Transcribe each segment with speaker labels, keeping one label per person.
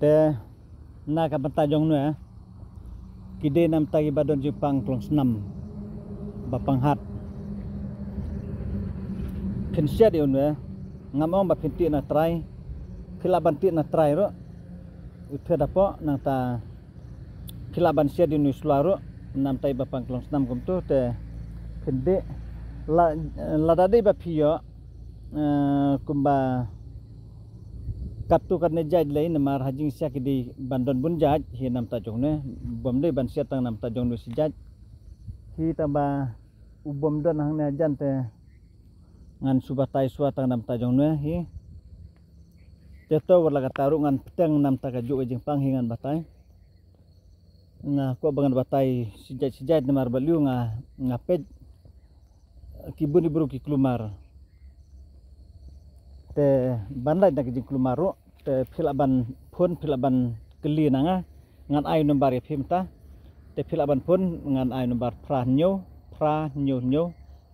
Speaker 1: te na ka bantajong nu kide nam tagi badon Jepang klong senam bapanghat pensia dia nu ngamong ba pinti na try pilaban ti na try ro upe dapo nang ta pilaban sia di nu slaro nam tai bapang klong senam kum tu te pende la dade ba pio kumba kaptu karne jaj lain namar hajing sia di bandon bun jaj hi nam ta jong ne bom de ban sia tang nam ta jong nu si jaj hi tamba ubom don hang ne jan te ngan subatai suatang nam ta jong ne hi teto wala kataru ngan peteng nam ta ka ju jing pang hingan batai nga ko bangan batai si jaj namar baliu nga pej kibun ibru ki klumar te banlai nak jing klumaro te philaban phun philaban keli nanga ngan ai nombar e phimta te philaban phun ngan ai nombar pra nyo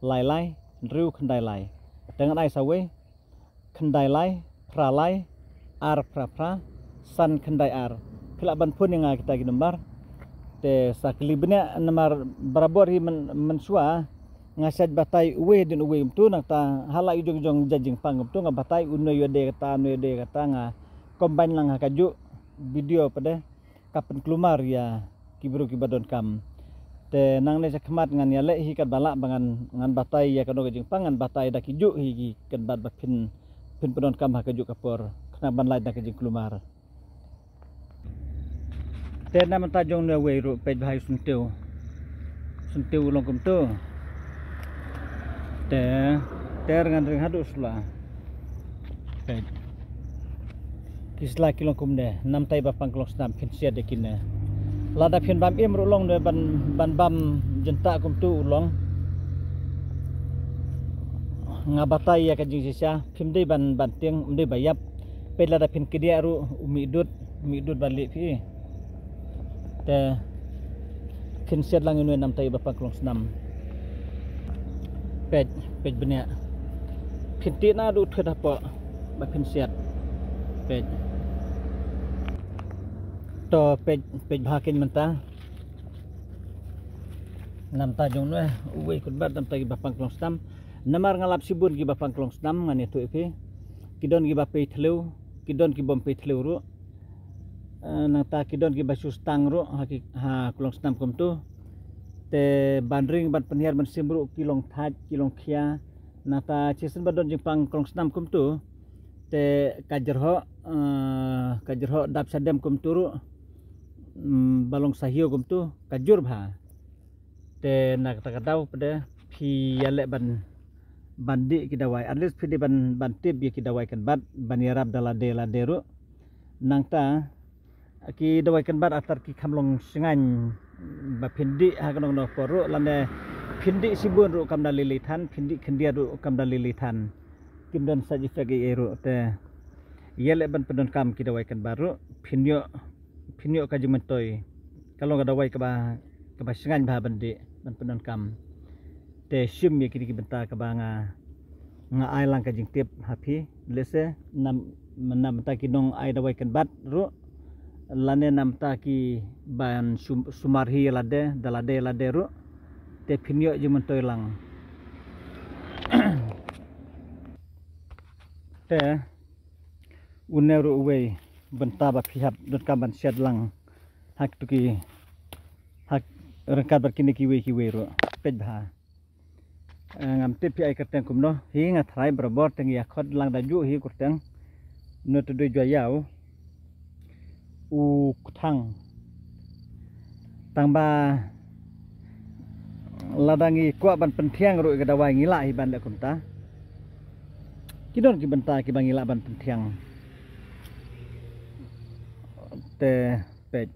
Speaker 1: lai riu khandai lai dengan ai sawe khandai lai pra lai ar pra san khandai ar philaban phun yang kita gi nombar te sakli benya nomor barabor hi mensua ngasaj batai uwe din uwe tu nak ta hala ujung jajing pangum tu ngabatai uno yode kata nga combine lang kaju video pada kapan kelumar ya kibru kibadon kam te nang ne sakmat ngan ya le hi kat balak bangan ngan batai ya kano jing pangan batai dak kiju hi kat bad bapin pedon kam ha kaju kapor kena ban lai dak jing kelumar te nam tajong ne we ru pej bahai suntiu ulong kum tu ter ngan ring hadus lah kisla kilong kumne nam tai bapang klong snam pinsia dekine lada pin bam im ulong de ban bam jenta kum tu ulong ngabatai ya kajing sisa pimde ban tiang umde bayap pe lada pin kedia ru umi dud balik pi te pinsia lang inu nam tai bapang klong snam pej benya pinti na du theda po ba pinsiat pej to pej bhakin menta nam ta jong no uwe kutbat nam ta gi bapang klong stam namar ngalap sibun gi bapang klong stam ngani tu ipi kidon gi bape thleu kidon gi bom pe thleu ru nang ta kidon gi basu stang ru ha klong stam kum tu te bandring ban penhiar ban simru kilong thaj kilong khia nata chisen badon jingpang klong snam kum tu te kajerho dap sadem kum turu balong sahio kum tu kajur bha te nak takadau pada phi yale bandi kidawai at least phi ban tip ye kidawai kan bat banirab dalade ru nangta ki dawai kan bat atar ki khamlong singan ba phindi ha kanong no poru lande phindi sibun ru kam dalili than phindi khendia ru kam dalili than kimdan saji fagi eru te yele ban pedon kam kidawai kan baru phinyo kaji mentoy kalau gadawai ka ba singan ba bandi ban pedon kam te sim ye kidi benta ka ba nga ai lang kajing tip happy lese nam ta kinong ai dawai kan bat ru lane nam ta ki ban sumarhi dalade ru te phinyo jumentoy lang te uneru uwe benta ba phihap dot kaban siat lang hak tuki hak rengkat berkini kiwe ru pej bha ngam te pi ai kateng kumno hi nga thrai berabor teng ya khod lang daju hi kurteng no tu du joyau u kuthang tangba ladangi kwa ban penthiang ru gadawai ngila hi ban le kunta kidon ki benta ki bangila ban penthiang te pej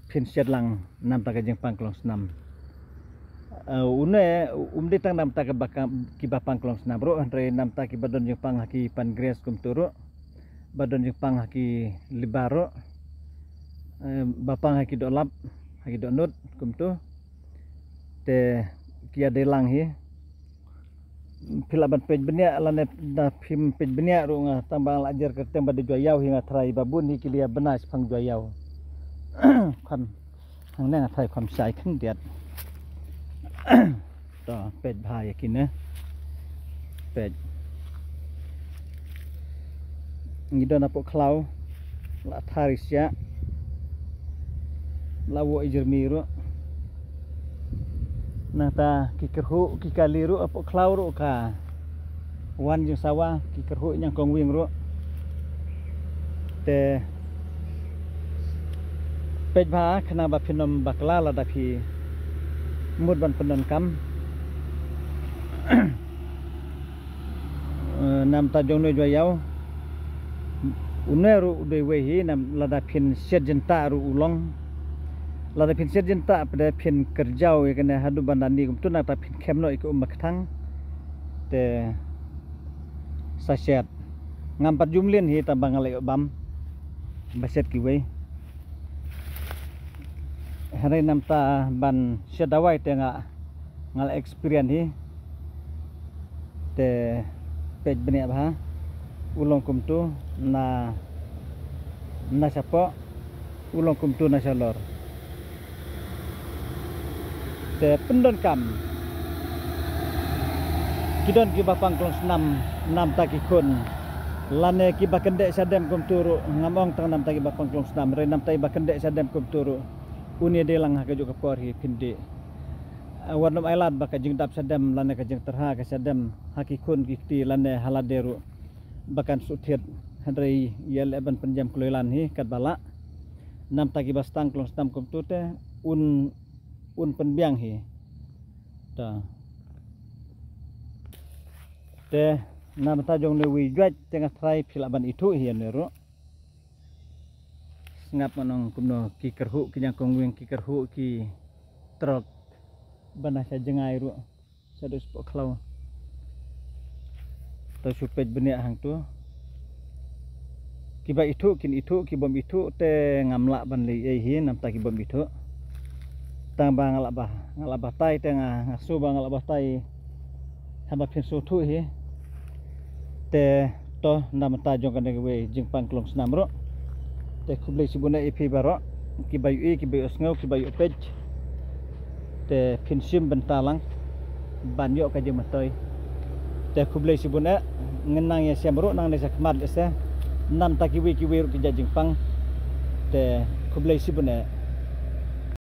Speaker 1: phin siat lang nam ta ka jeng pangklong snam une umdi tang nam ta ka ki bapang klong snam ro andre nam ta ki badon jeng pang haki pan gres kum turu badon jeng pang haki libaro bapang haki dolap haki donut kum tu te kia delang hi pilaban pej benia lane da phim pej benia ru nga tambang ajar ke tembang de joyau hinga trai babun hi kilia benas phang joyau kham hang nang thai kham sai khan diat to pej bha yakin ne pej ngidon apo khlau la tharisya lawo ijermi ru nata kikerhu kikaliru apo khlau ru ka wan jeng sawa kikerhu nyang kong wing ru te pej bha khana ba phinom bakla la dapi mud ban penon kam nam ta jong no joyau uneru de wehi nam lada phin serjenta ru ulong lada phin serjenta pada phin kerjau ya kena hadu bandani kum tu na ta phin khemno iku makhthang te saset ngampat jumlin hi ta bangalai bam baset ki we hari nam ta ban sedawai te ngal experience hi te pej benia bha ulong kum tu na sapo ulong kum tu na salor te pendon kam kidon ki bapang klong senam nam taki kun lane ki bakendek sadem kum turu ngamong tang nam taki bapang klong senam re nam taki bakendek sadem kum turu uni delang ha ka juk por hi pindi warnam ailat baka jing dap sadem lane ka jing terha ka sadem hakikun ki lane haladeru bakan suthit handrei yel eban penjam kloilan hi kat bala nam taki bastang klong stam kum tu te un penbiang hi ta te nam ta jong ne wi jwat tengah trai philaban itu hi ne ro ngap manong kumno ki kerhu ki jang kong wing ki kerhu ki trok bana sa jengai ru sadus po khlau to supej benia hang tu kiba itu kin itu ki bom itu te ngamla ban le ei hi nam ta ki bom itu tang ba ngalak bah tai tengah ngasu ba ngalak bah tai hamba phin su thu hi te to nam ta jong kan we jing pang klong snam ro te khuble sibuna epi baro ki bayu ki bayu sngo ki bayu pej te phin sim bentalang ban yo ka jeng matoi te khuble sibuna ngenang ya siamro nang desa kemar desa nam ta ki we ru ki jing pang te khuble sibuna